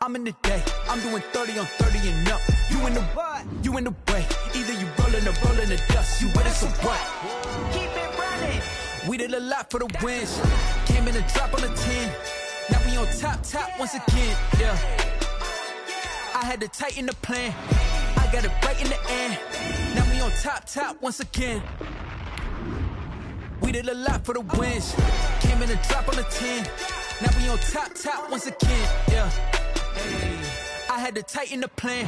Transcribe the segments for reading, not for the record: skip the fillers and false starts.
I'm in the day, I'm doing 30 on 30 and up. You in the what? You in the way. Either you rolling or rolling the dust. You with us or what? Keep it running. We did a lot for the wins. Came in a drop on a 10. Now we on top once again. Yeah. I had to tighten the plan. I got it right in the end. Now we on top once again. We did a lot for the wins. Came in a drop on a 10. Now we on top once again. Yeah. I had to tighten the plan.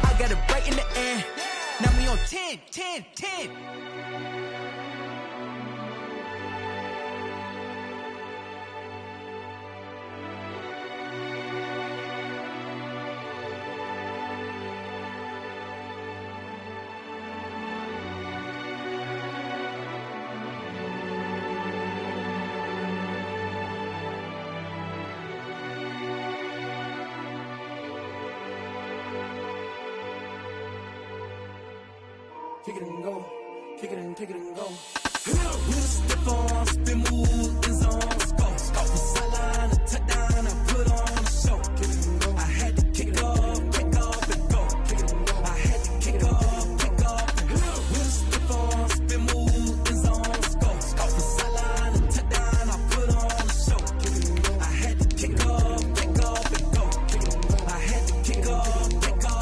I got it right in the end. Now we on 10. Kick it and go, kick it and go. We'll step on, spin, move, in zone, go. From sideline to touchdown, I put on a show. Kick it and go. I had to kick off and go. Kick it and go. I had to kick off and go. We'll step on, spin, move, in zone, go. From sideline to touchdown, I put on a show. Kick it and go. I had to kick off and go. Kick it and go. I had to kick off and go.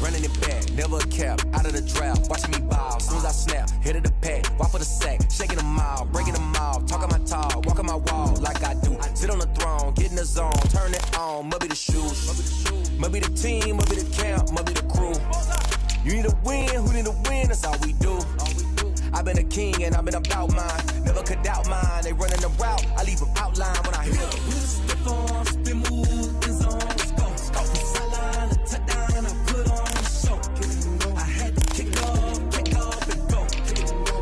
Running it back, never a cap, out of the draft. Watching me ball, soon as I snap, hit of the pack, walk for the sack, shaking them all, breaking them off, talking my talk, walking my wall like I do. Sit on the throne, get in the zone, turn it on, must be the shoes, must be the team, must be the camp, must be the crew. You need a win, who need a win, that's all we do. I've been a king and I've been about mine, never could doubt mine, they running the route, I leave them outline when I hit them. We'll step on, spin, move, in zone, go. From sideline to touchdown, I put on a show. I had to kick off and go.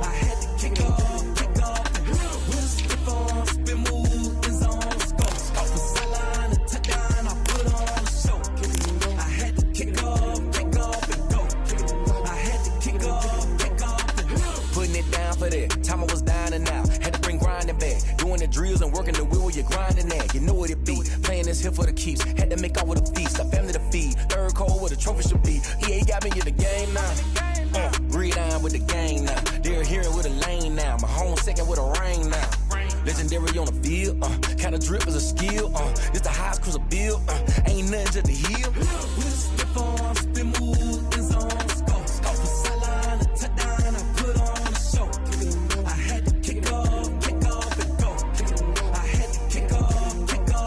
I had to kick off and go. We'll step on, spin, move, in zone, go. From sideline to touchdown, I put on a show. I had to kick off and go. I had to kick off and go. Putting it down for that, time I was down and out, had to bring grinding back, doing the drills and working the wheel where you're grinding at, you know what it be, playing this here for the keeps, had to make out with a feast, a family to feed, third cold where the trophy should be, EA got me in the game now, read on with the gang now, they're hearing with a lane now, my home second with a rain now, legendary on the field, kind of drip is a skill, it's the highest cruiser bill, ain't nothing just to heal. We'll step on, spin, move, in zone, go. From sideline to touchdown, I put on a show. I had to kick off and go. I had to kick off and go.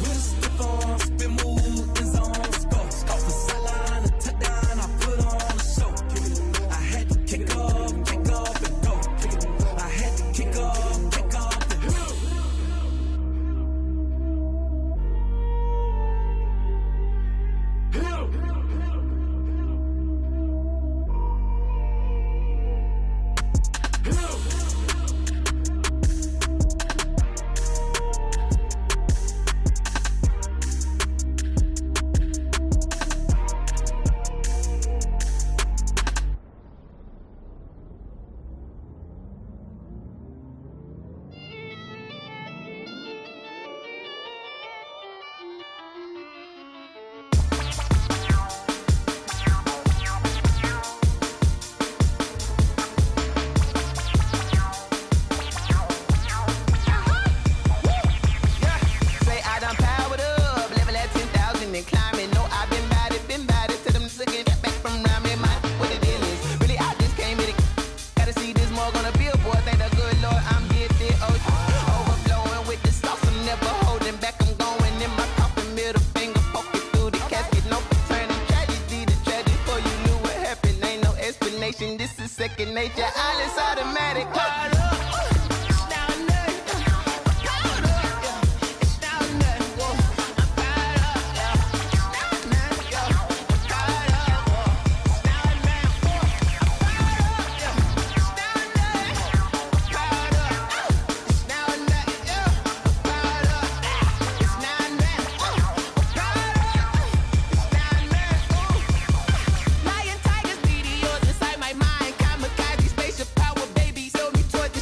We'll step on, spin, move, in zone, go. From sideline to touchdown, I put on a show. I had to kick off and go. I had to kick off and go. This is second nature, all is automatic. Lion, tigers, meteors inside my mind. Kamikaze, spaceship power, baby. Sold me toward the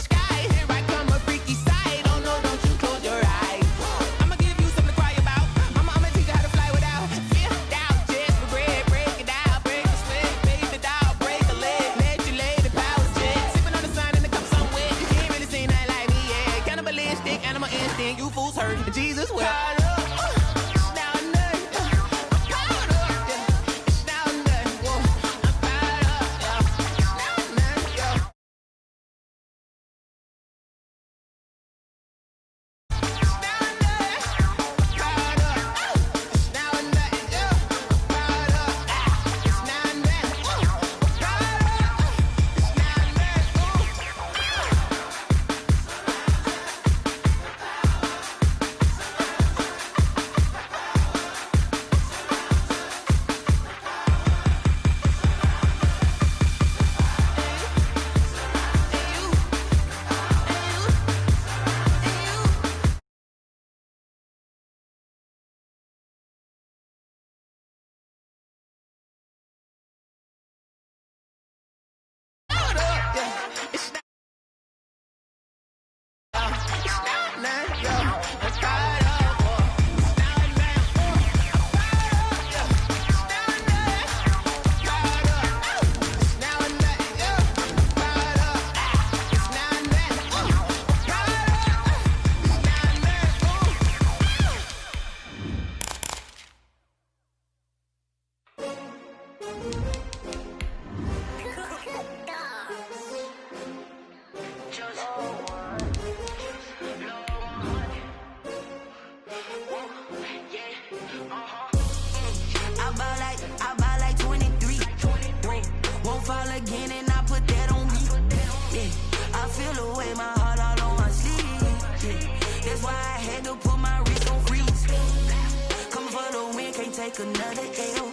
take another L.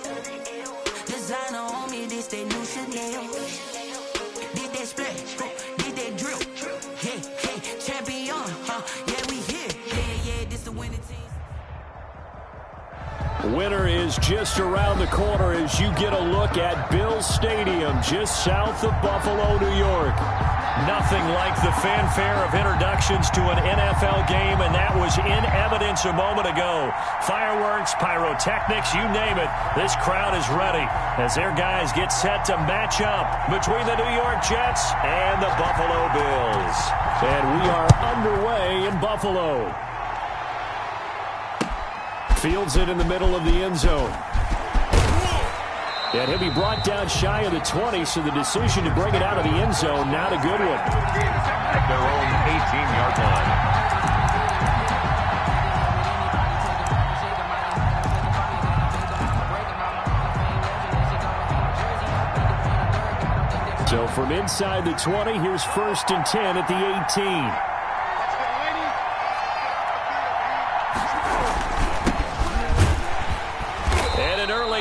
Designer on me, this they new Chanel. Did that splash, did that drill. Hey, hey, champion, yeah, we here. Yeah, this the winning team. Winter is just around the corner as you get a look at Bills Stadium just south of Buffalo, New York. Nothing like the fanfare of introductions to an NFL game, and that was in evidence a moment ago. Fireworks, pyrotechnics, you name it. This crowd is ready as their guys get set to match up between the New York Jets and the Buffalo Bills. And we are underway in Buffalo. Fields it in the middle of the end zone. And he'll be brought down shy of the 20, so the decision to bring it out of the end zone, not a good one. At their own 18-yard line. So from inside the 20, here's 1st and 10 at the 18.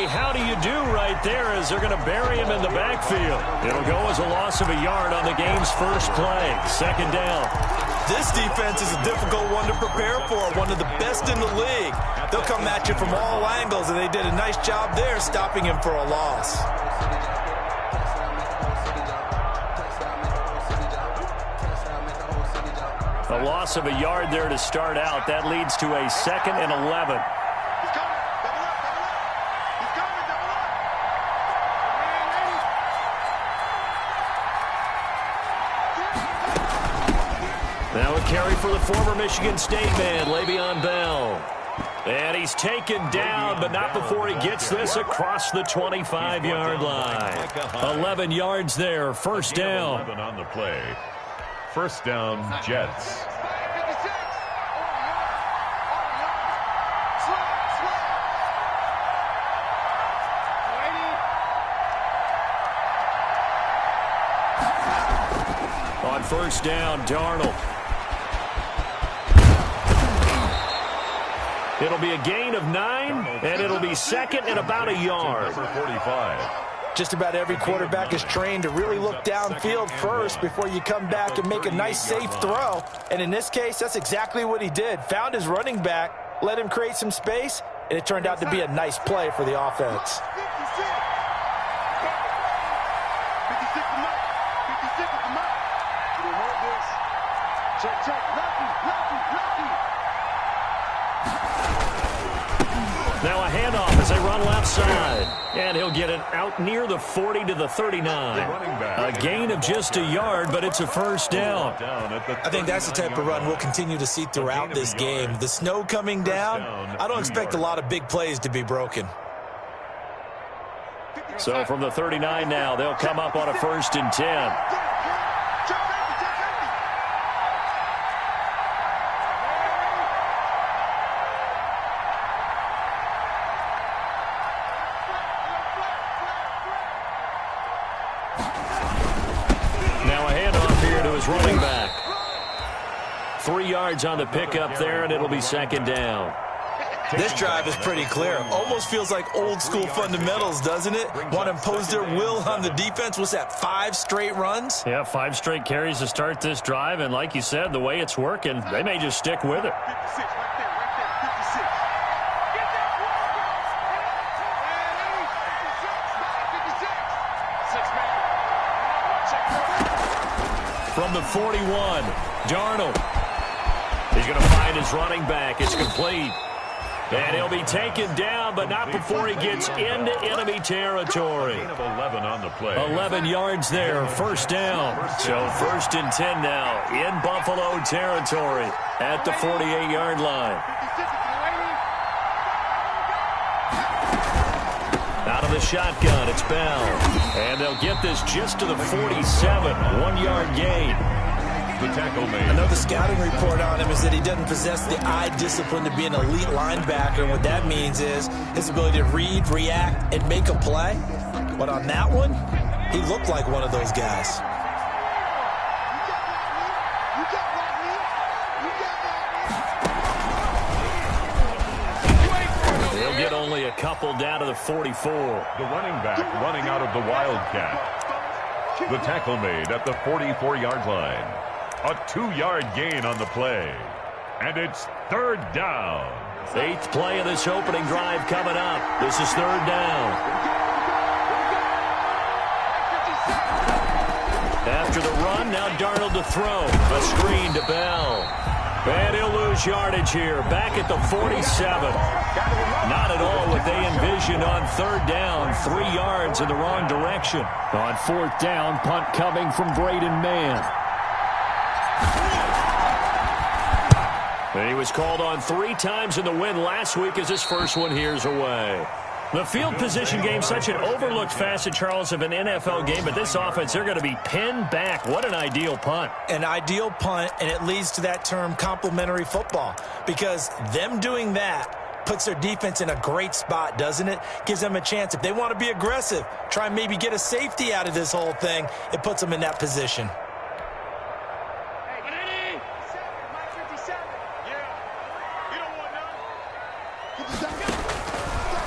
How do you do right there as they're going to bury him in the backfield. It'll go as a loss of a yard on the game's first play. 2nd down. This defense is a difficult one to prepare for, one of the best in the league. They'll come at you from all angles, and they did a nice job there stopping him for a loss. A loss of a yard there to start out. That leads to a 2nd and 11. Now a carry for the former Michigan State man, Le'Veon Bell. And he's taken down, but not before he gets this across the 25-yard line. 11 yards there, 1st down. 11 on the play. 1st down, Jets. On 1st down, Darnold. It'll be a gain of 9, and it'll be 2nd and about a yard. Number 45. Just about every quarterback is trained to really look downfield first before you come back and make a nice, safe throw. And in this case, that's exactly what he did. Found his running back, let him create some space, and it turned out to be a nice play for the offense. Now a handoff as they run left side. And he'll get it out near the 40 to the 39. A gain of just a yard, but it's a 1st down. I think that's the type of run we'll continue to see throughout this game. The snow coming down, I don't expect a lot of big plays to be broken. So from the 39 now, they'll come up on a 1st and 10. Running back. 3 yards on the pickup there, and it'll be 2nd down. This drive is pretty clear. Almost feels like old school fundamentals, doesn't it? Want to impose their will on the defense. What's that, 5 straight runs? Yeah, 5 straight carries to start this drive, and like you said, the way it's working, they may just stick with it. From the 41, Darnold. He's going to find his running back. It's complete. And he'll be taken down, but not before he gets into enemy territory. 11 on the play. 11 yards there, 1st down. So 1st and 10 now in Buffalo territory at the 48-yard line. Out of the shotgun, it's Bell. And they'll get this just to the 47, 1-yard gain. The tackle made. I know the scouting report on him is that he doesn't possess the eye discipline to be an elite linebacker. And what that means is his ability to read, react, and make a play. But on that one, he looked like one of those guys. They'll get only a couple down to the 44. The running back running out of the Wildcat. The tackle made at the 44-yard line. A 2-yard gain on the play. And it's third down. 8th play of this opening drive coming up. This is third down. After the run, now Darnold to throw. A screen to Bell. And he'll lose yardage here. Back at the 47. Not at all what they envisioned on third down. 3 yards in the wrong direction. On fourth down, punt coming from Braden Mann. And he was called on 3 times in the win last week as his first one here's away. The field position game, such an overlooked facet, Charles, of an NFL game, but this offense, they're going to be pinned back. What an ideal punt. An ideal punt, and it leads to that term complementary football, because them doing that puts their defense in a great spot, doesn't it? Gives them a chance. If they want to be aggressive, try and maybe get a safety out of this whole thing, it puts them in that position.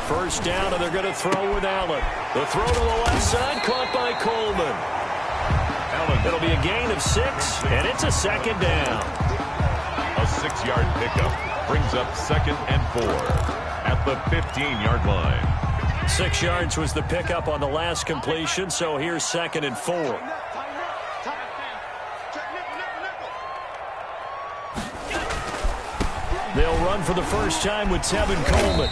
First down, and they're going to throw with Allen. The throw to the left side, caught by Coleman. Allen, it'll be a gain of 6, and it's a second down. A 6-yard pickup brings up 2nd and 4 at the 15-yard line. 6 yards was the pickup on the last completion, so here's 2nd and 4. They'll run for the first time with Tevin Coleman.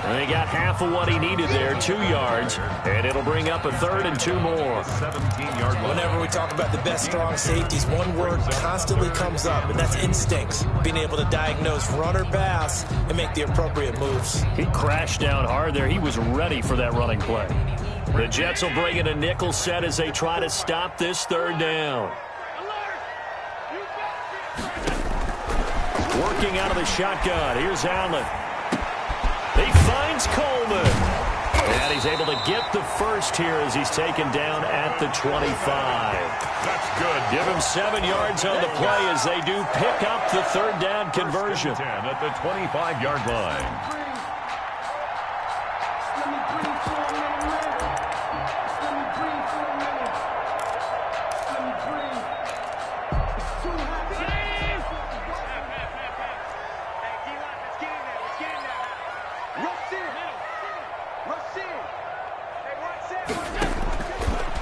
And he got half of what he needed there, 2 yards, and it'll bring up a 3rd and 2 more. 17-yard line. Whenever we talk about the best strong safeties, one word constantly comes up, and that's instincts. Being able to diagnose run or pass and make the appropriate moves. He crashed down hard there. He was ready for that running play. The Jets will bring in a nickel set as they try to stop this third down. Working out of the shotgun. Here's Allen. He finds Coleman. And he's able to get the first here as he's taken down at the 25. That's good. Give him 7 yards on the play as they do pick up the third down conversion. 10 at the 25-yard line.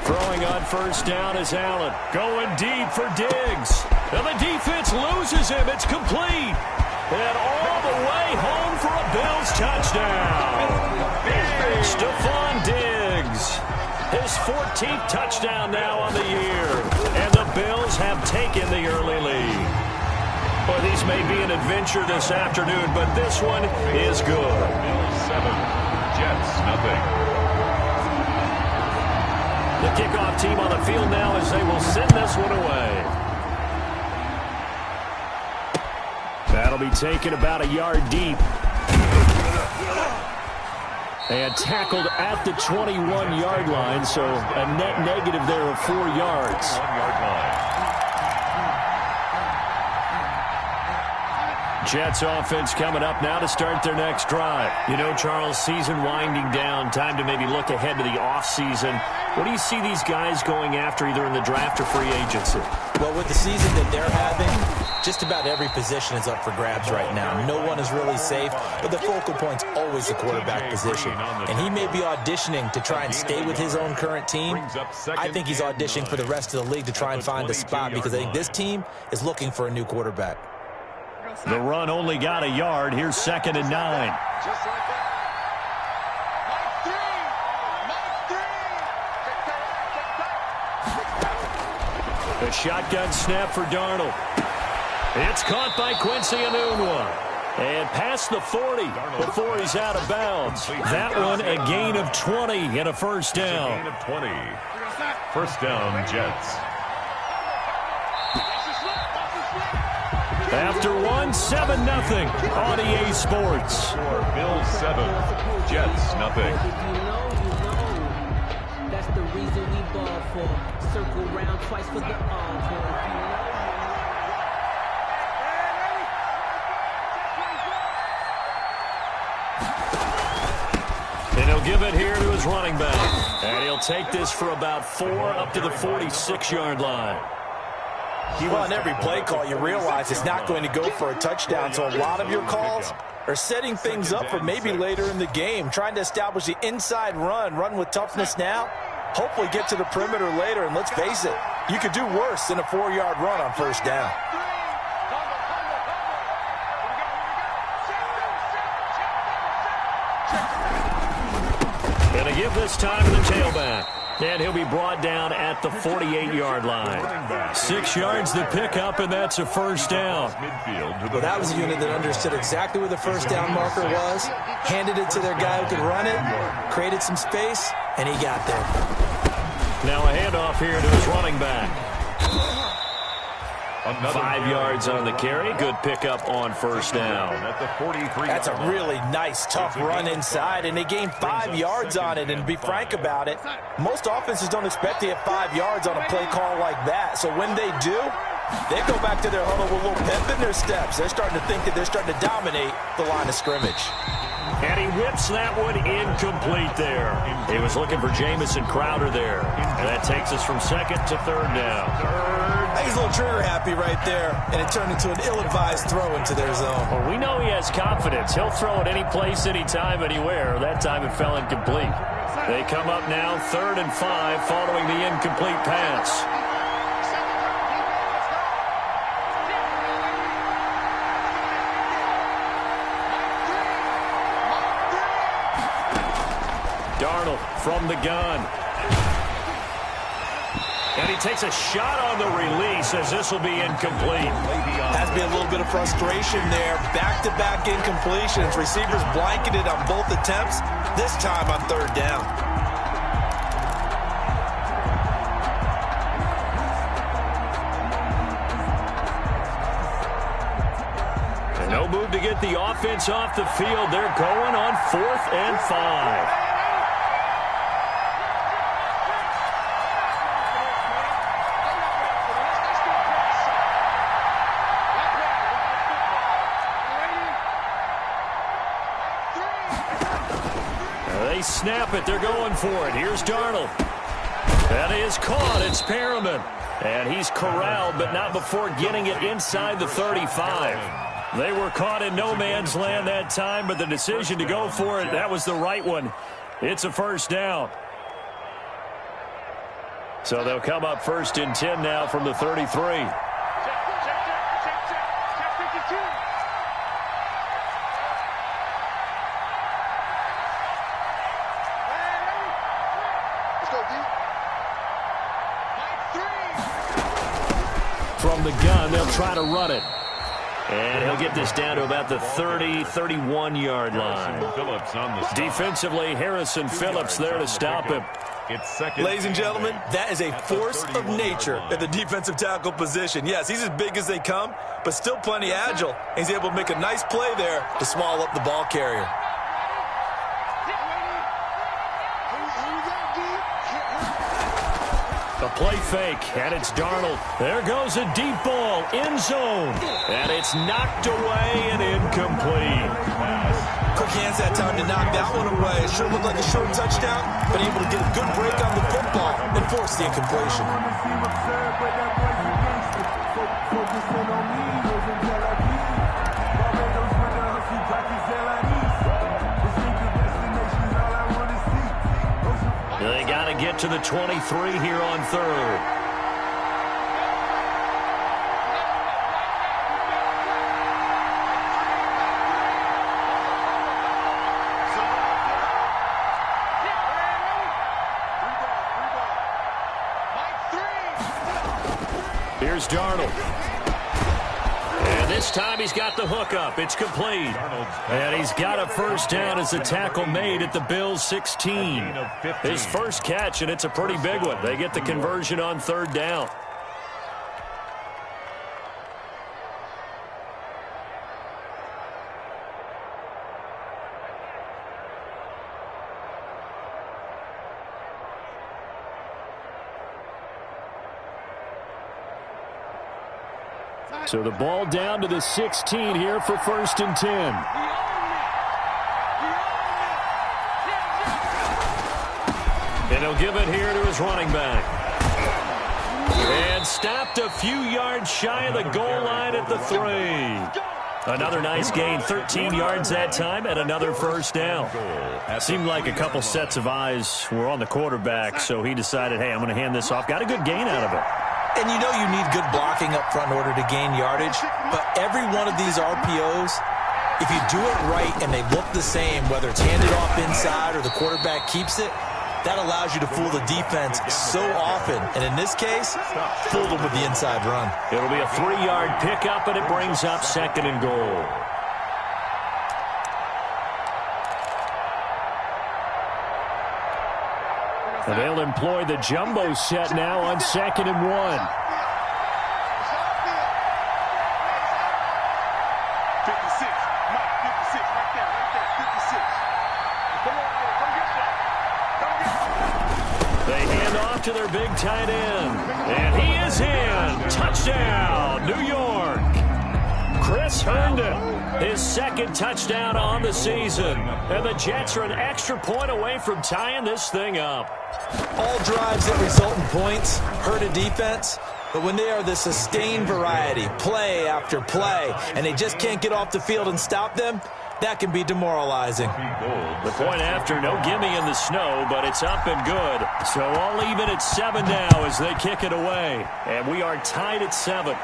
Throwing on first down is Allen. Going deep for Diggs. And the defense loses him. It's complete. And all the way home for a Bills touchdown. Stephon Diggs. His 14th touchdown now on the year. And the Bills have taken the early lead. Well, these may be an adventure this afternoon, but this one is good. Bills 7, Jets nothing. The kickoff team on the field now as they will send this one away. That'll be taken about a yard deep. And tackled at the 21-yard line, so a net negative there of 4 yards. 1-yard line. Jets offense coming up now to start their next drive. You know, Charles, season winding down, time to maybe look ahead to the offseason. What do you see these guys going after either in the draft or free agency? Well, with the season that they're having, just about every position is up for grabs right now. No one is really safe, but the focal point's always the quarterback position. And he may be auditioning to try and stay with his own current team. I think he's auditioning for the rest of the league to try and find a spot because I think this team is looking for a new quarterback. The run only got a yard. Here's 2nd and 9. Just like that. The shotgun snap for Darnold. It's caught by Quincy Enunwa. And past the 40 before he's out of bounds. That one a gain of 20 and a first down. A gain of 20. First down, Jets. After 1, 7-0 on EA Sports. Bills 7, Jets nothing. That's the reason we ball for. Circle round twice for the encore. And he'll give it here to his running back. And he'll take this for about 4 up to the 46-yard line. Well, on every play call, you realize it's not going to go for a touchdown. So a lot of your calls are setting things up for maybe later in the game, trying to establish the inside run with toughness now, hopefully get to the perimeter later. And let's face it, you could do worse than a 4-yard run on first down. Going to give this time to the tailback. And he'll be brought down at the 48-yard line. 6 yards to pick up, and that's a first down. Well, that was a unit that understood exactly where the first down marker was, handed it to their guy who could run it, created some space, and he got there. Now a handoff here to his running back. 5 yards on the carry. Good pickup on first down. That's a really nice, tough run inside, and they gained 5 yards on it. And to be frank about it, most offenses don't expect to get 5 yards on a play call like that. So when they do, they go back to their huddle with a little pep in their steps. They're starting to think that they're starting to dominate the line of scrimmage. And he whips that one incomplete there. He was looking for Jamison Crowder there. And that takes us from second to third down. He's a little trigger happy right there, and it turned into an ill-advised throw into their zone. Well, we know he has confidence. He'll throw it any place, anytime, anywhere. That time it fell incomplete. They come up now 3rd and 5 following the incomplete pass. Darnold from the gun. And he takes a shot on the release as this will be incomplete. Has been a little bit of frustration there. Back-to-back incompletions. Receivers blanketed on both attempts, this time on 3rd down. And no move to get the offense off the field. They're going on 4th and 5. They snap it. They're going for it. Here's Darnold. That is caught. It's Perriman. And he's corralled, but not before getting it inside the 35. They were caught in no man's land that time, but the decision to go for it, that was the right one. It's a first down. So they'll come up 1st and 10 now from the 33. From the gun, they'll try to run it. And he'll get this down to about the 30, 31-yard line. Defensively, Harrison Phillips there to stop him. Ladies and gentlemen, that is a force of nature at the defensive tackle position. Yes, he's as big as they come, but still plenty agile. He's able to make a nice play there to swallow up the ball carrier. A play fake, and it's Darnold. There goes a deep ball, end zone. And it's knocked away and incomplete. Quick hands that time to knock that one away. It sure looked like a short touchdown, but able to get a good break on the football and force the incompletion. They got to get to the 23 here on 3rd. Here's Darnold. And this time he's got the hook up. It's complete. And he's got a first down as the tackle made at the Bills' 16. His first catch, and it's a pretty big one. They get the conversion on 3rd down. So the ball down to the 16 here for 1st and 10. And he'll give it here to his running back. And stopped a few yards shy of the goal line at the 3. Another nice gain, 13 yards that time, and another first down. It seemed like a couple sets of eyes were on the quarterback, so he decided, hey, I'm going to hand this off. Got a good gain out of it. And you know you need good blocking up front in order to gain yardage, but every one of these RPOs, if you do it right and they look the same, whether it's handed off inside or the quarterback keeps it, that allows you to fool the defense so often. And in this case, fooled them with the inside run. It'll be a 3-yard pickup, and it brings up 2nd and goal. And they'll employ the jumbo set now on 2nd and 1. To their big tight end. And he is in. Touchdown, New York. Chris Herndon, his 2nd touchdown on the season. And the Jets are an extra point away from tying this thing up. All drives that result in points hurt a defense, but when they are the sustained variety, play after play, and they just can't get off the field and stop them, that can be demoralizing. The point after, no gimme in the snow, but it's up and good. So all even at 7 now as they kick it away. And we are tied at 7.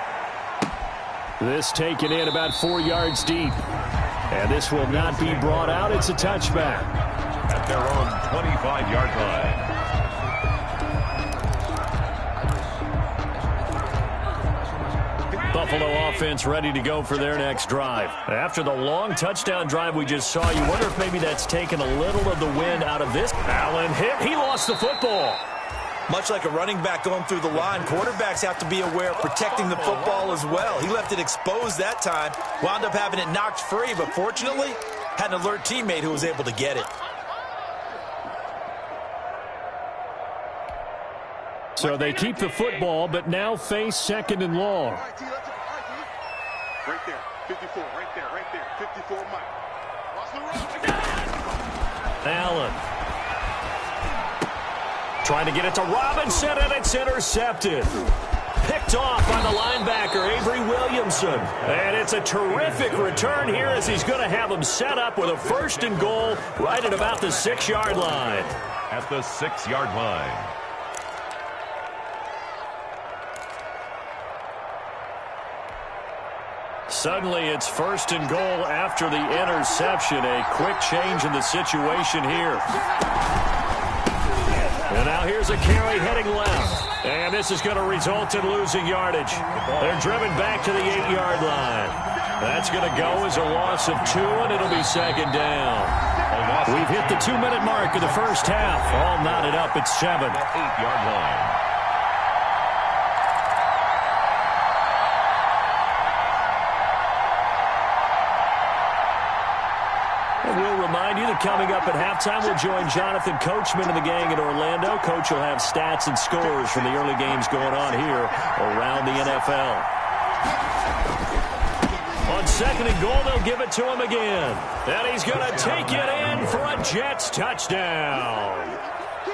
This taken in about 4 yards deep. And this will not be brought out. It's a touchback. At their own 25-yard line. Buffalo offense ready to go for their next drive. After the long touchdown drive we just saw, you wonder if maybe that's taken a little of the wind out of this. Allen hit. He lost the football. Much like a running back going through the line, quarterbacks have to be aware of protecting the football as well. He left it exposed that time, wound up having it knocked free, but fortunately had an alert teammate who was able to get it. So they keep the football, but now face 2nd and long. Right there, 54, right there, 54, Mike. Allen. Trying to get it to Robinson, and it's intercepted. Picked off by the linebacker, Avery Williamson. And it's a terrific return here as he's going to have him set up with a 1st and goal right at about the 6-yard line. At the 6-yard line. Suddenly it's 1st and goal after the interception. A quick change in the situation here. And now here's a carry heading left. And this is going to result in losing yardage. They're driven back to the 8-yard line. That's going to go as a loss of 2, and it'll be 2nd down. We've hit the 2-minute mark of the first half. All knotted up at 7. 8-yard line. We'll remind you that coming up at halftime, we'll join Jonathan Coachman and the gang in Orlando. Coach will have stats and scores from the early games going on here around the NFL. On 2nd and goal, they'll give it to him again. And he's going to take it in for a Jets touchdown.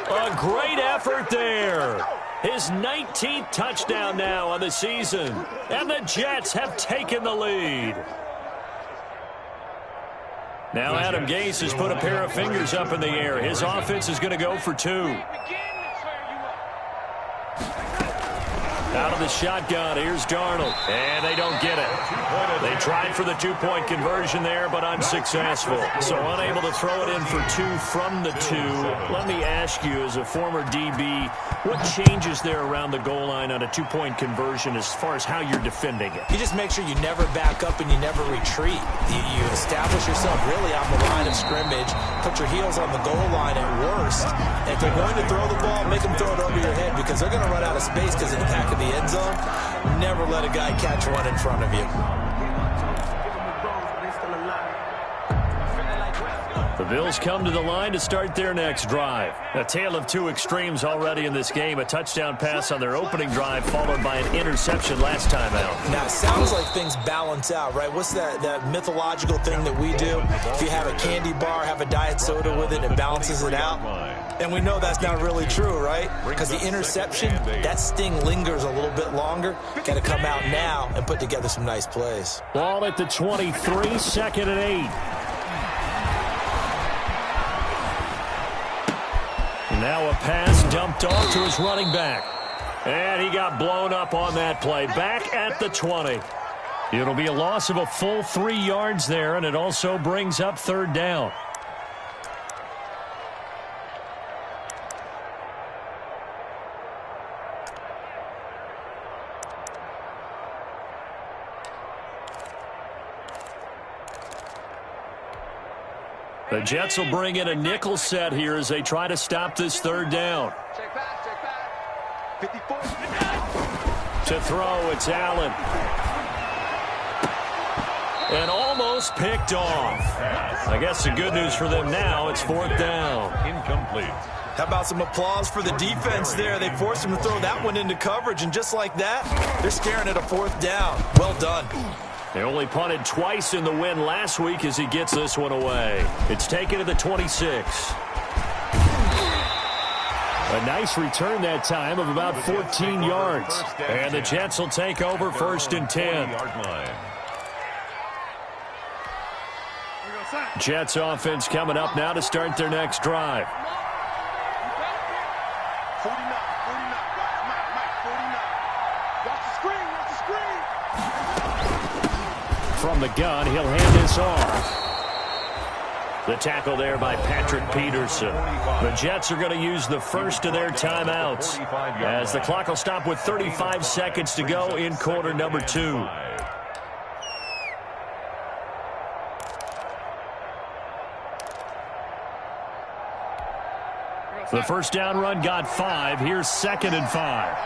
A great effort there. His 19th touchdown now on the season. And the Jets have taken the lead. Now Adam Gase has put a pair of fingers up in the air. His offense is going to go for 2. Out of the shotgun, here's Darnold. And they don't get it. They tried for the 2-point conversion there, but unsuccessful. So unable to throw it in for 2 from the 2. Let me ask you, as a former DB, what changes there around the goal line on a 2-point conversion as far as how you're defending it? You just make sure you never back up and you never retreat. You establish yourself really on the line of scrimmage, put your heels on the goal line at worst. And if they're going to throw the ball, make them throw it over your head because they're going to run out of space because of the back of the end zone. Never let a guy catch one in front of you. The Bills come to the line to start their next drive. A tale of two extremes already in this game. A touchdown pass on their opening drive followed by an interception last time out. Now, it sounds like things balance out, right? What's that mythological thing that we do? If you have a candy bar, have a diet soda with it, it balances it out. And we know that's not really true, right? Because the interception, that sting lingers a little bit longer. Got to come out now and put together some nice plays. Ball at the 23, 2nd and 8. Now a pass dumped off to his running back. And he got blown up on that play. Back at the 20. It'll be a loss of a full 3 yards there, and it also brings up 3rd down. The Jets will bring in a nickel set here as they try to stop this 3rd down. Check back. 54. To throw, it's Allen. And almost picked off. I guess the good news for them now, it's 4th down. Incomplete. How about some applause for the defense there? They forced him to throw that one into coverage, and just like that, they're scaring at a 4th down. Well done. They only punted twice in the win last week as he gets this one away. It's taken to the 26. A nice return that time of about 14 yards. And the Jets will take over 1st and 10. Jets offense coming up now to start their next drive. 49. Mike, 49. Watch the screen. From the gun, he'll hand this off. The tackle there by Patrick Peterson. The Jets are going to use the first of their timeouts as the clock will stop with 35 seconds to go in quarter number 2. The first down run got 5. Here's 2nd and 5.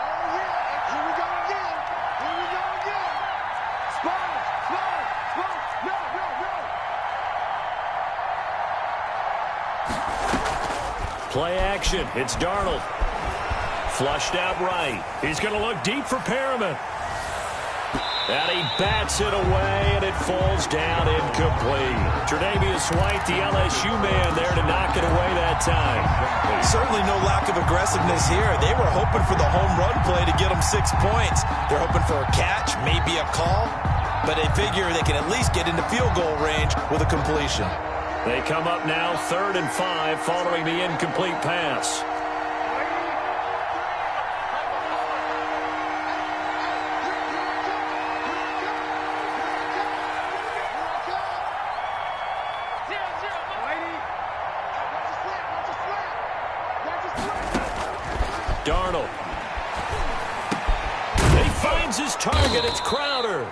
Play action. It's Darnold. Flushed out right. He's going to look deep for Perriman. And he bats it away, and it falls down incomplete. Tre'Davious White, the LSU man, there to knock it away that time. Certainly no lack of aggressiveness here. They were hoping for the home run play to get them 6 points. They're hoping for a catch, maybe a call, but they figure they can at least get into field goal range with a completion. They come up now 3rd and 5 following the incomplete pass. Darnold. He finds his target. It's Crowder.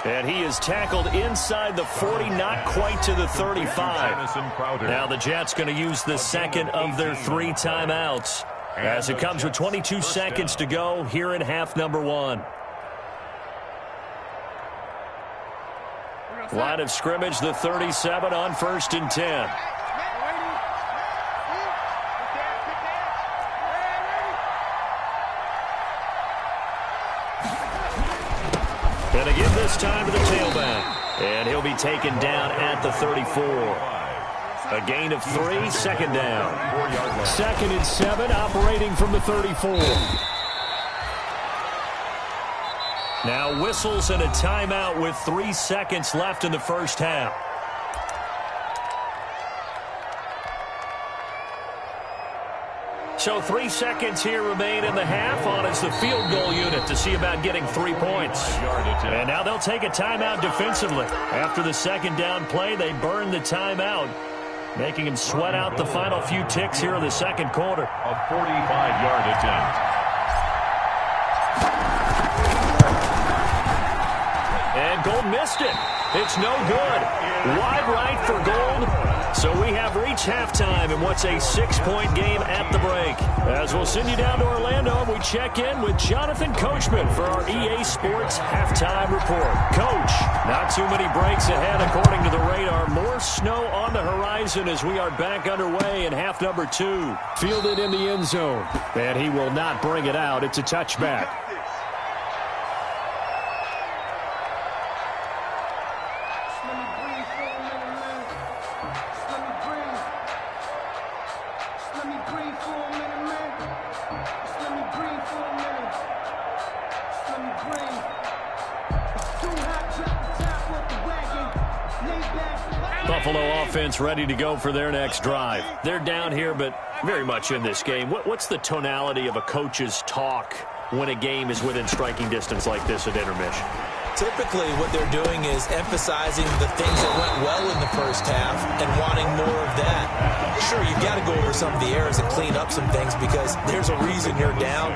And he is tackled inside the 40, not quite to the 35. Now the Jets going to use the second of their 3 timeouts as it comes with 22 seconds to go here in half number 1. Line of scrimmage, the 37 on 1st and 10. And they give this time to the tailback. And he'll be taken down at the 34. A gain of 3, 2nd down. 2nd and 7, operating from the 34. Now whistles and a timeout with 3 seconds left in the first half. So 3 seconds here remain in the half on as the field goal unit to see about getting 3 points. And now they'll take a timeout defensively. After the 2nd down play, they burn the timeout, making him sweat out the final few ticks here in the 2nd quarter. A 45-yard attempt. And Gold missed it. It's no good. Wide right for Gold. So we have reached halftime in what's a 6-point game at the break. As we'll send you down to Orlando, we check in with Jonathan Coachman for our EA Sports Halftime Report. Coach, not too many breaks ahead according to the radar. More snow on the horizon as we are back underway in half number 2. Fielded in the end zone, and he will not bring it out. It's a touchback. Buffalo offense ready to go for their next drive. They're down here, but very much in this game. What's the tonality of a coach's talk when a game is within striking distance like this at intermission? Typically, what they're doing is emphasizing the things that went well in the first half and wanting more of that. Sure, you've got to go over some of the errors and clean up some things because there's a reason you're down.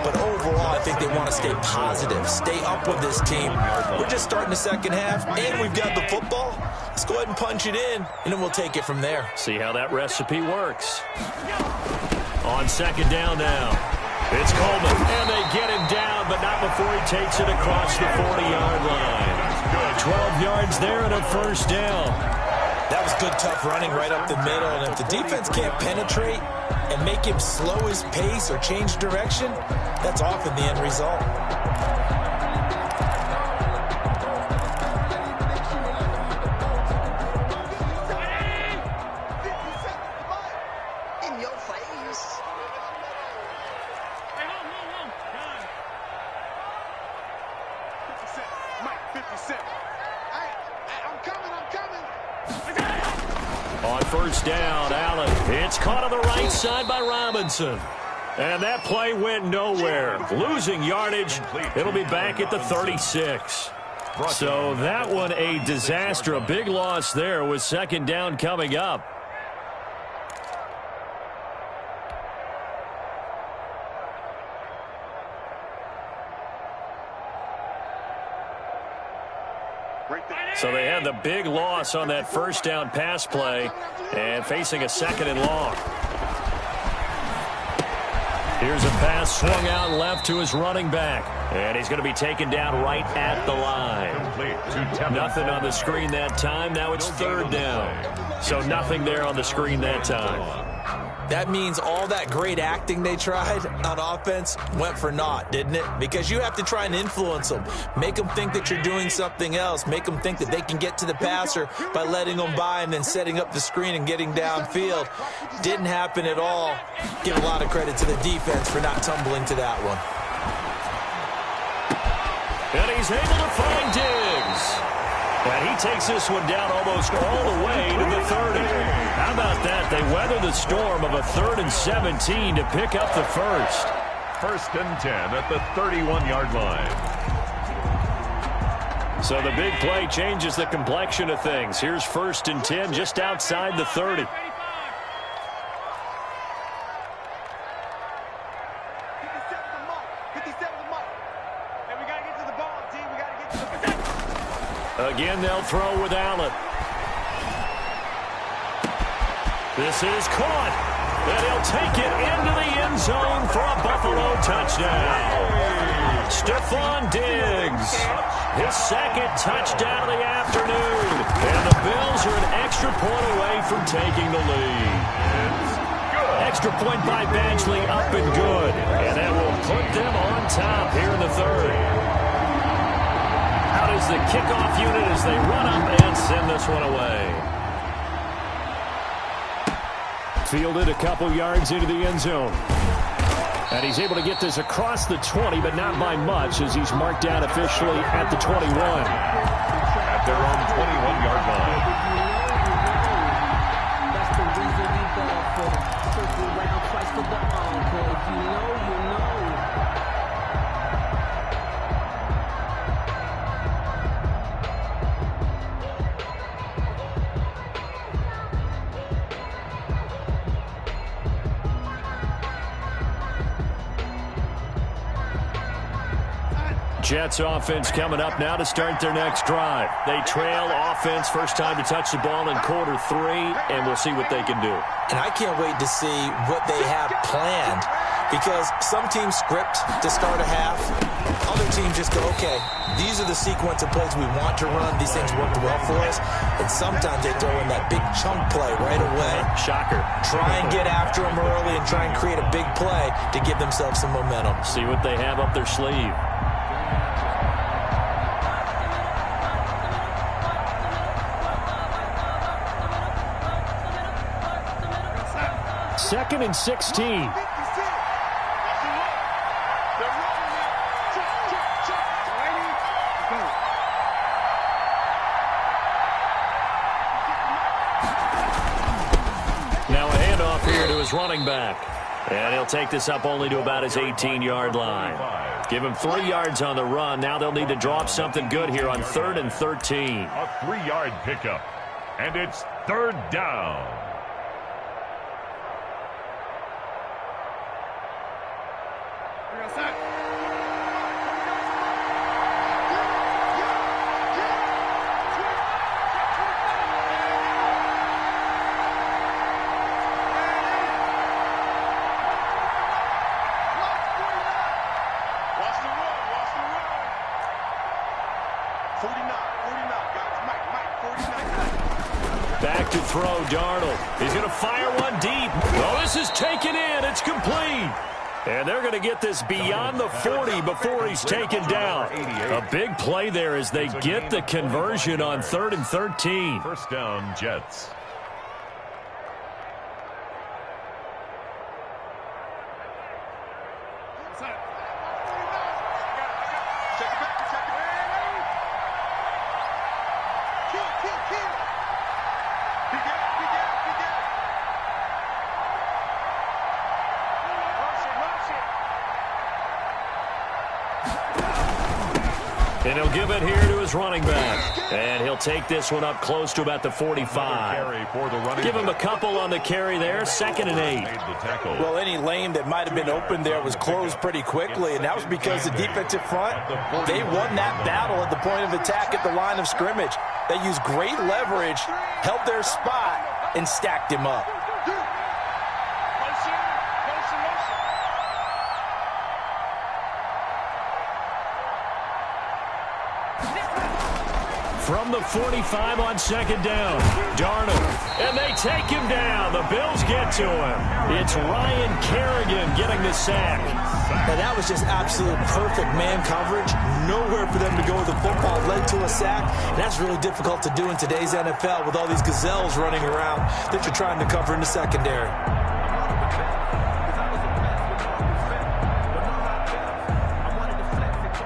But overall, I think they want to stay positive, stay up with this team. We're just starting the second half, and we've got the football. Let's go ahead and punch it in, and then we'll take it from there. See how that recipe works. On second down now. It's Coleman, and they get him down, but not before he takes it across the 40-yard line. 12 yards there and a first down. That was good, tough running right up the middle, and if the defense can't penetrate and make him slow his pace or change direction, that's often the end result. On first down, Allen. It's caught on the right side by Robinson. And that play went nowhere. Losing yardage. It'll be back at the 36. So that one a disaster. A big loss there with second down coming up. So they had the big loss on that first down pass play and facing a second and long. Here's a pass swung out left to his running back. And he's going to be taken down right at the line. Nothing on the screen that time. Now it's third down. So nothing there on the screen that time. That means all that great acting they tried on offense went for naught, didn't it? Because you have to try and influence them. Make them think that you're doing something else. Make them think that they can get to the passer by letting them by and then setting up the screen and getting downfield. Didn't happen at all. Give a lot of credit to the defense for not tumbling to that one. And he's able to find Diggs. And he takes this one down almost all the way to the 30. How about that? They weather the storm of a 3rd and 17 to pick up the first. 1st and 10 at the 31-yard line. So the big play changes the complexion of things. Here's 1st and 10 just outside the 30. Again, they'll throw with Allen. This is caught. And he'll take it into the end zone for a Buffalo touchdown. Stephon Diggs, his second touchdown of the afternoon. And the Bills are an extra point away from taking the lead. Extra point by Badgley up and good. And that will put them on top here in the third. Out is the kickoff unit as they run up and send this one away. Fielded a couple yards into the end zone. And he's able to get this across the 20, but not by much as he's marked down officially at the 21. At their own 21-yard line. That's the reason we ball for. Circle around twice for the encore. If you know, you know. Jets offense coming up now to start their next drive. They trail offense, first time to touch the ball in quarter 3, and we'll see what they can do. And I can't wait to see what they have planned, because some teams script to start a half. Other teams just go, okay, these are the sequence of plays we want to run. These things worked well for us. And sometimes they throw in that big chunk play right away. Shocker. Try and get after them early and try and create a big play to give themselves some momentum. See what they have up their sleeve. Second and 16. Now a handoff here to his running back. And he'll take this up only to about his 18-yard line. Give him 3 yards on the run. Now they'll need to draw up something good here on 3rd and 13. A 3-yard pickup. And it's 3rd down. Back to throw, Darnold. He's going to fire one deep. Well, this is taken in. It's complete. And they're going to get this beyond the 40 before he's taken down. A big play there as they get the conversion on 3rd and 13. First down, Jets. And he'll give it here to his running back. And he'll take this one up close to about the 45. Give him a couple on the carry there. 2nd and 8. Well, any lane that might have been open there was closed pretty quickly, and that was because the defensive front, they won that battle at the point of attack at the line of scrimmage. They used great leverage, held their spot, and stacked him up. From the 45 on 2nd down, Darnold, and they take him down. The Bills get to him. It's Ryan Kerrigan getting the sack. And that was just absolute perfect man coverage. Nowhere for them to go with the football. Led to a sack. And that's really difficult to do in today's NFL with all these gazelles running around that you're trying to cover in the secondary.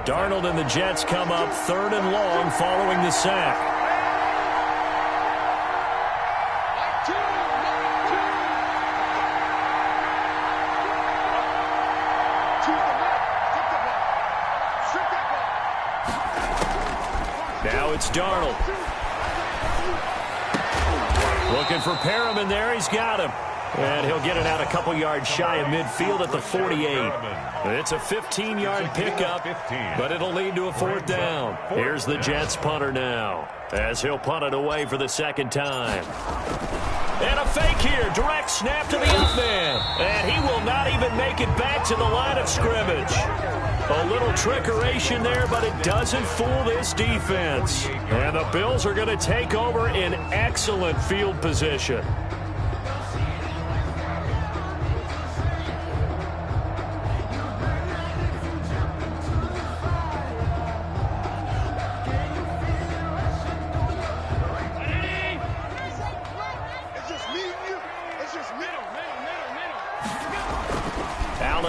Darnold and the Jets come up 3rd and long following the sack. Now it's Darnold. Looking for Perriman there. He's got him. And he'll get it out a couple yards shy of midfield at the 48. It's a 15-yard pickup, but it'll lead to a 4th down. Here's the Jets punter now, as he'll punt it away for the 2nd time. And a fake here. Direct snap to the up man. And he will not even make it back to the line of scrimmage. A little trickeration there, but it doesn't fool this defense. And the Bills are going to take over in excellent field position.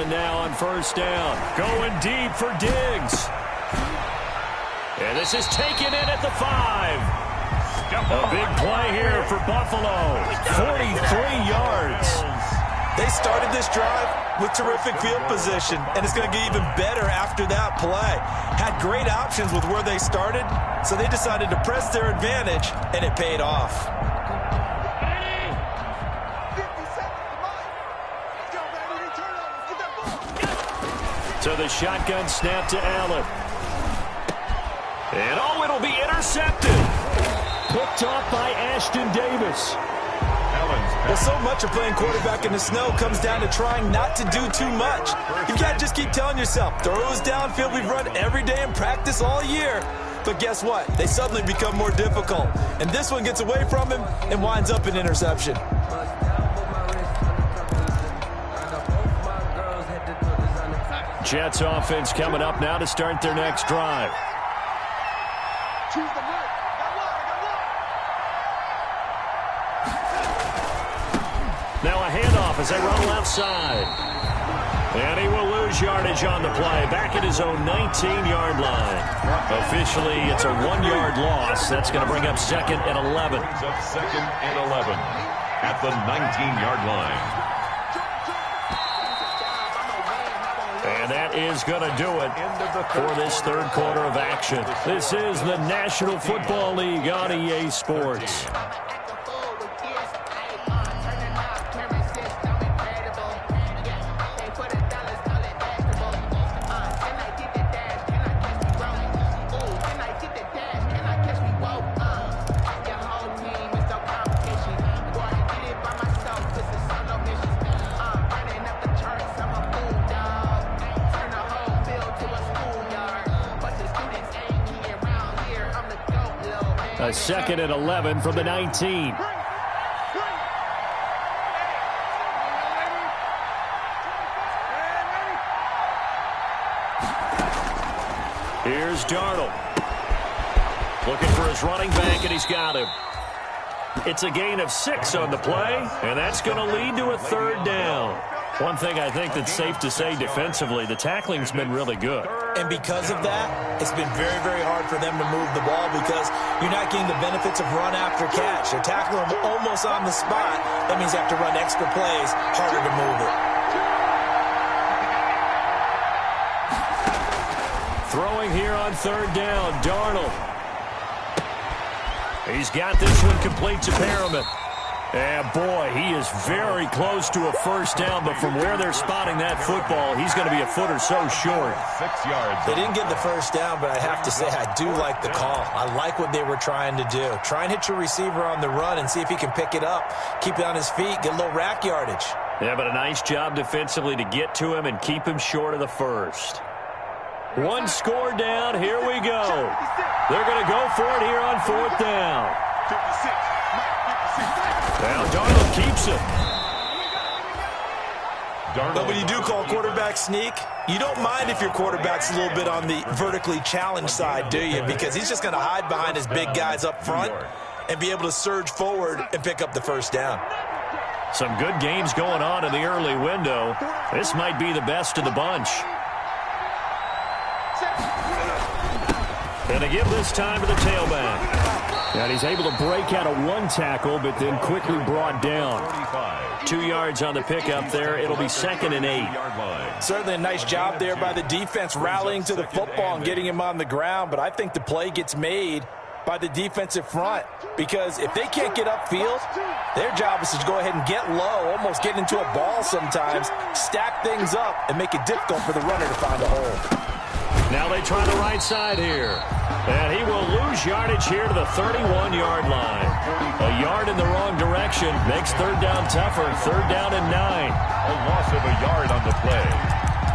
Now on 1st down, going deep for Diggs. And this is taken in at the 5. A big play here for Buffalo. 43 yards. They started this drive with terrific field position, and it's going to get even better after that play. Had great options with where they started, so they decided to press their advantage, and it paid off. So the shotgun snap to Allen. And oh, it'll be intercepted. Picked off by Ashton Davis. Well, so much of playing quarterback in the snow comes down to trying not to do too much. You've got to just keep telling yourself, throws downfield we've run every day in practice all year. But guess what? They suddenly become more difficult. And this one gets away from him and winds up an interception. Jets offense coming up now to start their next drive. Now a handoff as they run left side. And he will lose yardage on the play. Back at his own 19-yard line. Officially, it's a 1-yard loss. That's going to bring up 2nd and 11. Brings up 2nd and 11 at the 19-yard line. And that is going to do it for this third quarter of action. This is the National Football League on EA Sports. A 2nd and 11 from the 19. Here's Darnold. Looking for his running back, and he's got him. It's a gain of 6 on the play, and that's going to lead to a 3rd down. One thing I think that's safe to say defensively, the tackling's been really good. And because of that, it's been very, very hard for them to move the ball because you're not getting the benefits of run after catch. They're tackling them almost on the spot. That means you have to run extra plays, harder to move it. Throwing here on 3rd down, Darnold. He's got this one complete to Perriman. And boy, he is very close to a 1st down, but from where they're spotting that football, he's going to be a foot or so short. 6 yards. They didn't get the 1st down, but I have to say I do like the call. I like what they were trying to do. Try and hit your receiver on the run and see if he can pick it up. Keep it on his feet, get a little rack yardage. Yeah, but a nice job defensively to get to him and keep him short of the 1st. 1 score down, here we go. They're going to go for it here on 4th down. 56. Now Darnold keeps it. But when you do call quarterback sneak, you don't mind if your quarterback's a little bit on the vertically challenged side, do you? Because he's just going to hide behind his big guys up front and be able to surge forward and pick up the 1st down. Some good games going on in the early window. This might be the best of the bunch. And to give this time to the tailback. And he's able to break out of 1 tackle, but then quickly brought down. 2 yards on the pickup there. It'll be 2nd and 8. Certainly a nice job there by the defense rallying to the football and getting him on the ground, but I think the play gets made by the defensive front because if they can't get upfield, their job is to go ahead and get low, almost get into a ball sometimes, stack things up, and make it difficult for the runner to find a hole. Now they try the right side here. And he will lose yardage here to the 31-yard line. A yard in the wrong direction makes 3rd down tougher. 3rd down and 9. A loss of a yard on the play.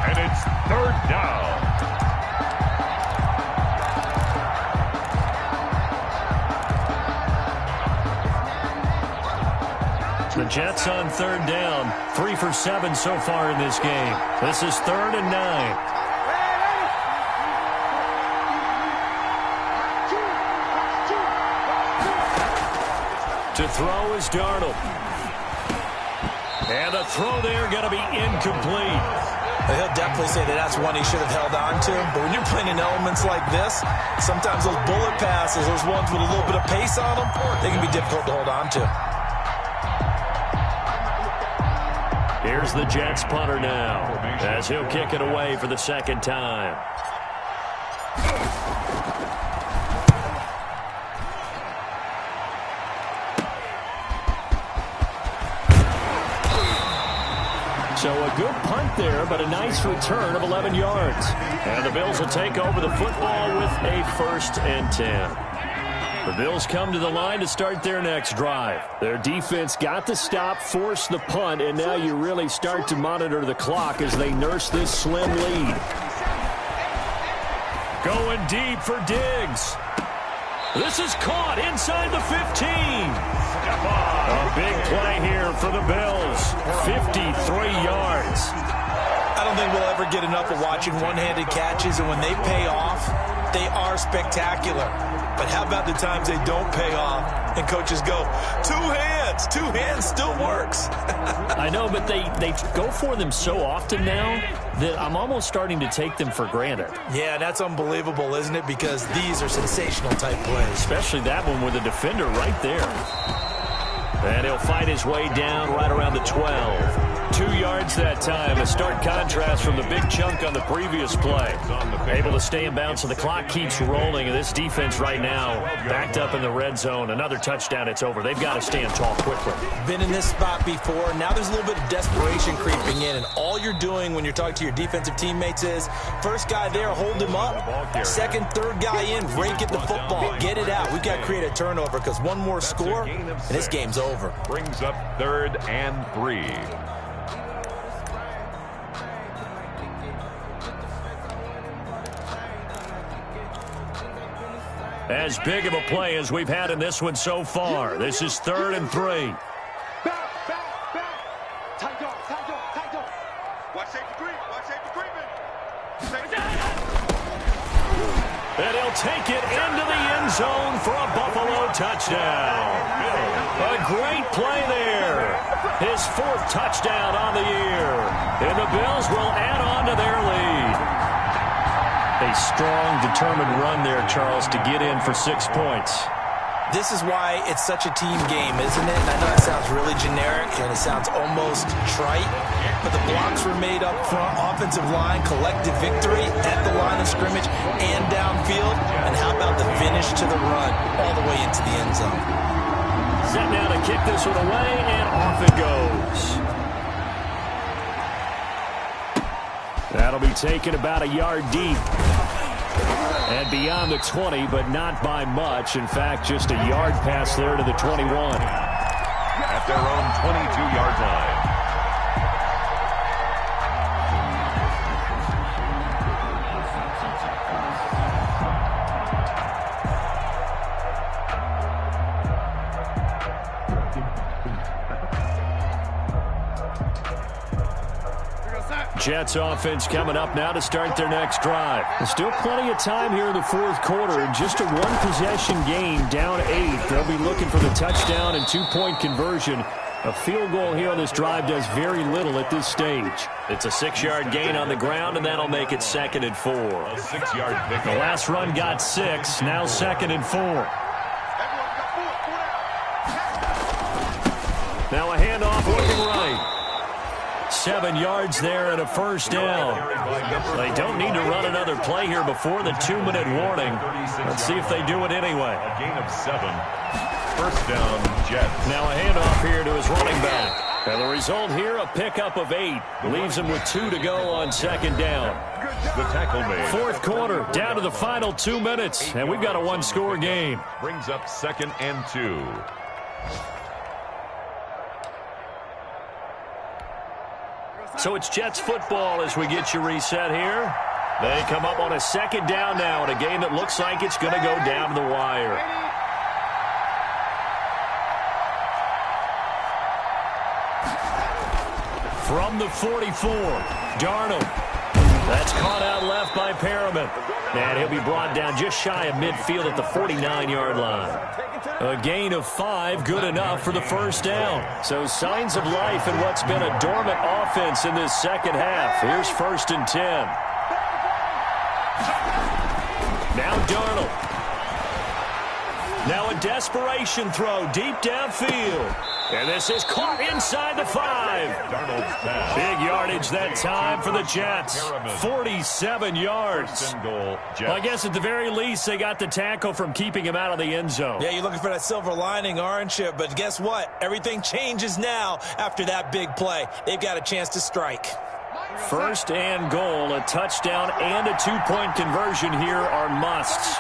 And it's 3rd down. The Jets on 3rd down. 3 for 7 so far in this game. This is 3rd and 9. To throw is Darnold. And the throw there going to be incomplete. He'll definitely say that that's one he should have held on to. But when you're playing in elements like this, sometimes those bullet passes, those ones with a little bit of pace on them, they can be difficult to hold on to. Here's the Jets punter now as he'll kick it away for the 2nd time. So a good punt there, but a nice return of 11 yards. And the Bills will take over the football with a 1st and 10. The Bills come to the line to start their next drive. Their defense got the stop, forced the punt, and now you really start to monitor the clock as they nurse this slim lead. Going deep for Diggs. This is caught inside the 15. A big play here for the Bills. 53 yards. I don't think we'll ever get enough of watching one-handed catches, and when they pay off, they are spectacular. But how about the times they don't pay off and coaches go, two hands still works. I know, but they go for them so often now that I'm almost starting to take them for granted. Yeah, that's unbelievable, isn't it? Because these are sensational type plays. Especially that one with the defender right there. And he'll fight his way down right around the 12. 2 yards that time. A stark contrast from the big chunk on the previous play. Able to stay in bounds, so the clock keeps rolling. And this defense right now backed up in the red zone. Another touchdown, it's over. They've got to stand tall quickly. Been in this spot before. Now there's a little bit of desperation creeping in. And all you're doing when you're talking to your defensive teammates is, first guy there, hold him up. Second, third guy in, rake at the football. Get it out. We've got to create a turnover because one more score, and this game's over. Brings up 3rd and 3. As big of a play as we've had in this one so far. This is 3rd and 3. Back. Tight dog. Watch safety creep, And he'll take it into the end zone for a Buffalo touchdown. A great play there. His 4th touchdown on the year. And the Bills will add on to their lead. A strong, determined run there, Charles, to get in for 6 points. This is why it's such a team game, isn't it? And I know it sounds really generic and it sounds almost trite, but the blocks were made up front, offensive line, collective victory at the line of scrimmage and downfield. And how about the finish to the run all the way into the end zone? Set now to kick this one away, and off it goes. That'll be taken about a yard deep. And beyond the 20, but not by much. In fact, just a yard pass there to the 21. At their own 22-yard line. Jets offense coming up now to start their next drive. There's still plenty of time here in the 4th quarter. Just a one-possession game, down 8. They'll be looking for the touchdown and 2-point conversion. A field goal here on this drive does very little at this stage. It's a 6-yard gain on the ground, and that'll make it 2nd and 4. A 6-yard pick. The last run got 6, now 2nd and 4. Now a handoff looking right. 7 yards there and a 1st down. They don't need to run another play here before the 2-minute warning. Let's see if they do it anyway. A gain of 7. 1st down, Jets. Now a handoff here to his running back. And the result here, a pickup of 8. Leaves him with 2 to go on 2nd down. The tackle made. 4th quarter, down to the final 2 minutes. And we've got a 1-score game. Brings up 2nd and 2. So it's Jets football as we get you reset here. They come up on a 2nd down now in a game that looks like it's going to go down to the wire. From the 44, Darnold. That's caught out left by Perriman. And he'll be brought down just shy of midfield at the 49-yard line. A gain of 5, good enough for the 1st down. So signs of life in what's been a dormant offense in this 2nd half. Here's 1st and 10. Now Darnold. Now a desperation throw deep downfield. And this is caught inside the 5. Big yardage that time for the Jets. 47 yards. Well, I guess at the very least, they got the tackle from keeping him out of the end zone. Yeah, you're looking for that silver lining, aren't you? But guess what? Everything changes now after that big play. They've got a chance to strike. First and goal, a touchdown and a 2-point conversion here are musts.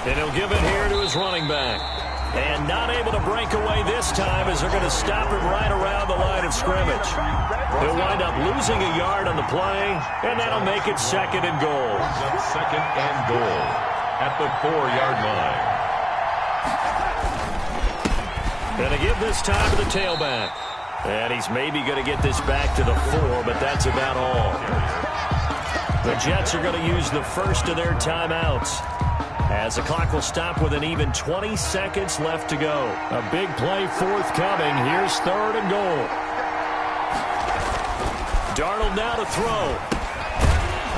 And he'll give it here to his running back. And not able to break away this time as they're going to stop him right around the line of scrimmage. He'll wind up losing a yard on the play, and that'll make it 2nd and goal. 2nd and goal at the 4-yard line. And to give this time to the tailback. And he's maybe going to get this back to the 4, but that's about all. The Jets are going to use the first of their timeouts, as the clock will stop with an even 20 seconds left to go. A big play forthcoming. Here's 3rd and goal. Darnold now to throw.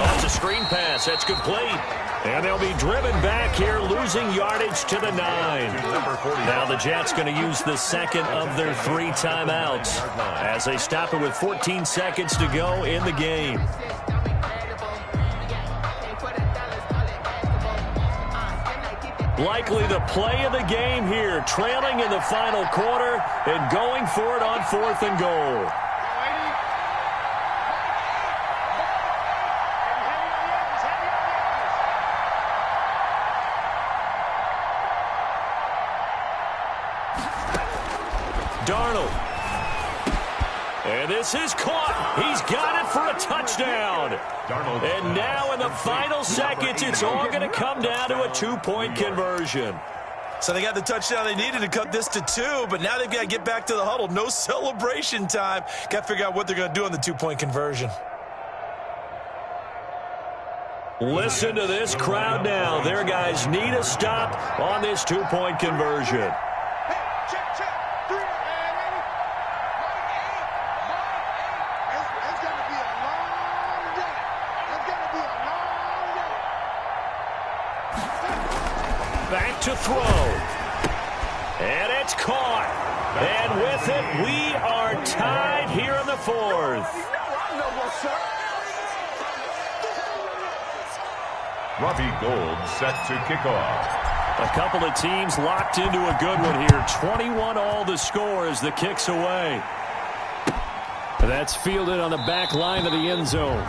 Oh, it's a screen pass. That's complete. And they'll be driven back here, losing yardage to the 9. Now the Jets going to use the second of their 3 timeouts as they stop it with 14 seconds to go in the game. Likely the play of the game here, trailing in the final quarter and going for it on 4th and goal. Darnold. And this is caught. He's got it for a touchdown. And now in the final seconds, it's all going to come down to a 2-point conversion. So they got the touchdown they needed to cut this to 2, but now they've got to get back to the huddle. No celebration time. Got to figure out what they're going to do on the 2-point conversion. Listen to this crowd now. Their guys need a stop on this 2-point conversion. Back to throw. And it's caught. And with it, we are tied here in the 4th. Robbie Gould set to kick off. A couple of teams locked into a good one here. 21-all the score as the kick's away. That's fielded on the back line of the end zone.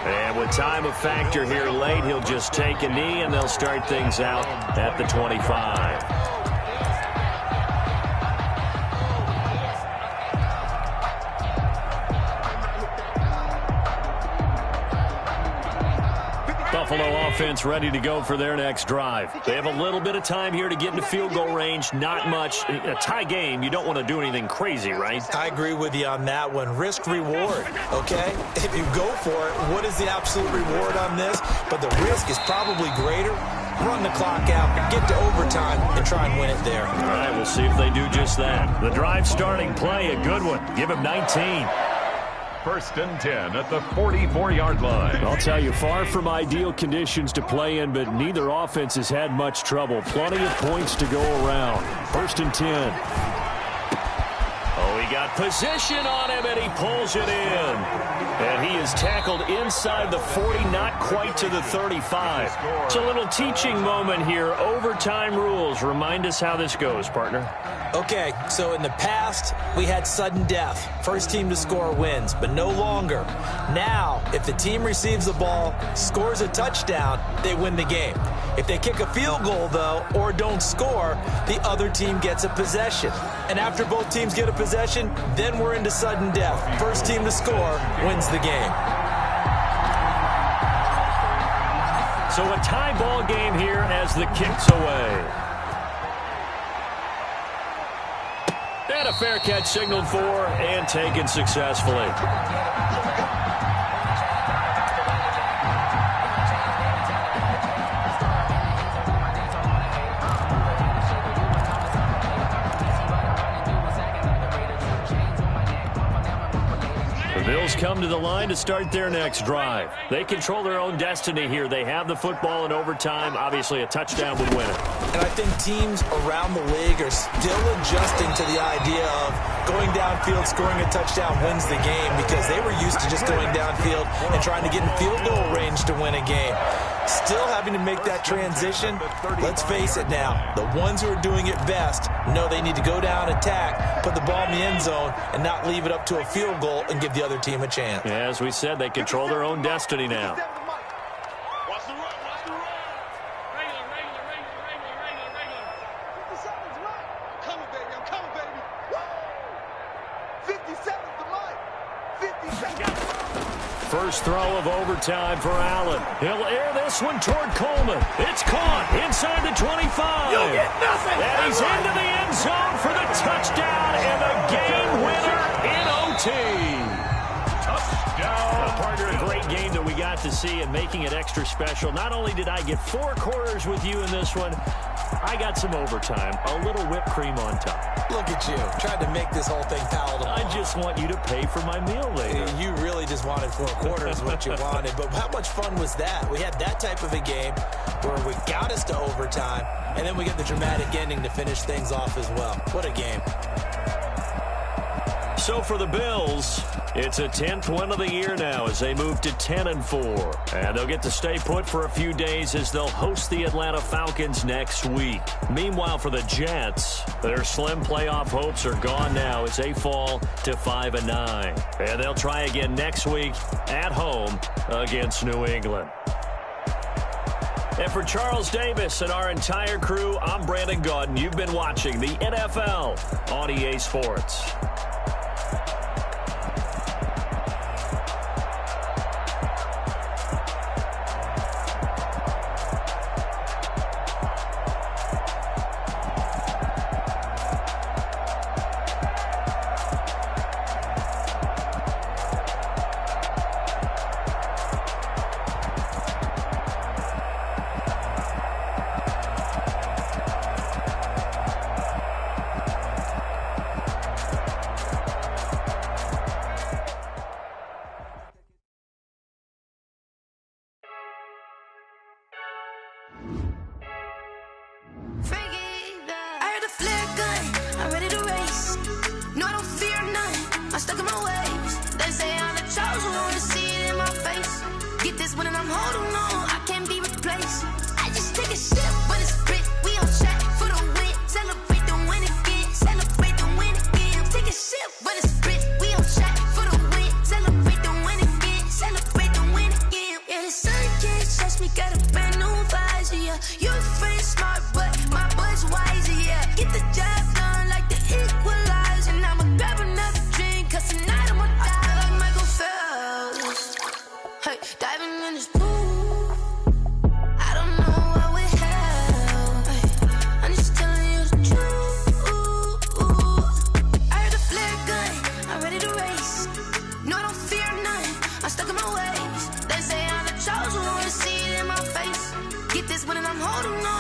And with time a factor here late, he'll just take a knee, and they'll start things out at the 25. Buffalo offense ready to go for their next drive. They have a little bit of time here to get into field goal range. Not much. A tie game, you don't want to do anything crazy, right? I agree with you on that one. Risk reward, okay? If you go for it, what is the absolute reward on this? But the risk is probably greater. Run the clock out, get to overtime, and try and win it there. All right, we'll see if they do just that. The drive starting play, a good one. Give him 19. 1st and 10 at the 44-yard line. I'll tell you, far from ideal conditions to play in, but neither offense has had much trouble. Plenty of points to go around. 1st and 10. Oh, he got position on him, and he pulls it in. And he is tackled inside the 40, not quite to the 35. It's a little teaching moment here. Overtime rules. Remind us how this goes, partner. Okay, so in the past, we had sudden death. First team to score wins, but no longer. Now, if the team receives the ball, scores a touchdown, they win the game. If they kick a field goal, though, or don't score, the other team gets a possession. And after both teams get a possession, then we're into sudden death. First team to score wins the game. So a tie ball game here as the kick's away. And a fair catch signaled for and taken successfully. The Bills come to the line to start their next drive. They control their own destiny here. They have the football in overtime. Obviously, a touchdown would win it. And I think teams around the league are still adjusting to the idea of going downfield, scoring a touchdown wins the game, because they were used to just going downfield and trying to get in field goal range to win a game. Still having to make that transition. Let's face it now, the ones who are doing it best know they need to go down, attack, put the ball in the end zone, and not leave it up to a field goal and give the other team a chance. Yeah, as we said, they control their own destiny now. Watch the run, watch the run. Regular. 57's right. I'm coming, baby. Woo! 57's the mic. 57. First throw of overtime for Allen. He'll air this one toward Coleman. It's caught inside the 25. You'll get nothing. And he's into the end zone for the touchdown and the game winner in OT. Touchdown. Partner, a great game that we got to see, and making it extra special. Not only did I get 4 quarters with you in this one, I got some overtime, a little whipped cream on top. Look at you, tried to make this whole thing palatable. I just want you to pay for my meal later. You really just wanted 4 quarters what you wanted, but how much fun was that? We had that type of a game where we got us to overtime, and then we get the dramatic ending to finish things off as well. What a game. So for the Bills, it's a 10th win of the year now as they move to 10-4. And they'll get to stay put for a few days as they'll host the Atlanta Falcons next week. Meanwhile, for the Jets, their slim playoff hopes are gone now as they fall to 5-9. And they'll try again next week at home against New England. And for Charles Davis and our entire crew, I'm Brandon Gaudin. You've been watching the NFL on EA Sports. Get this one and I'm holding on.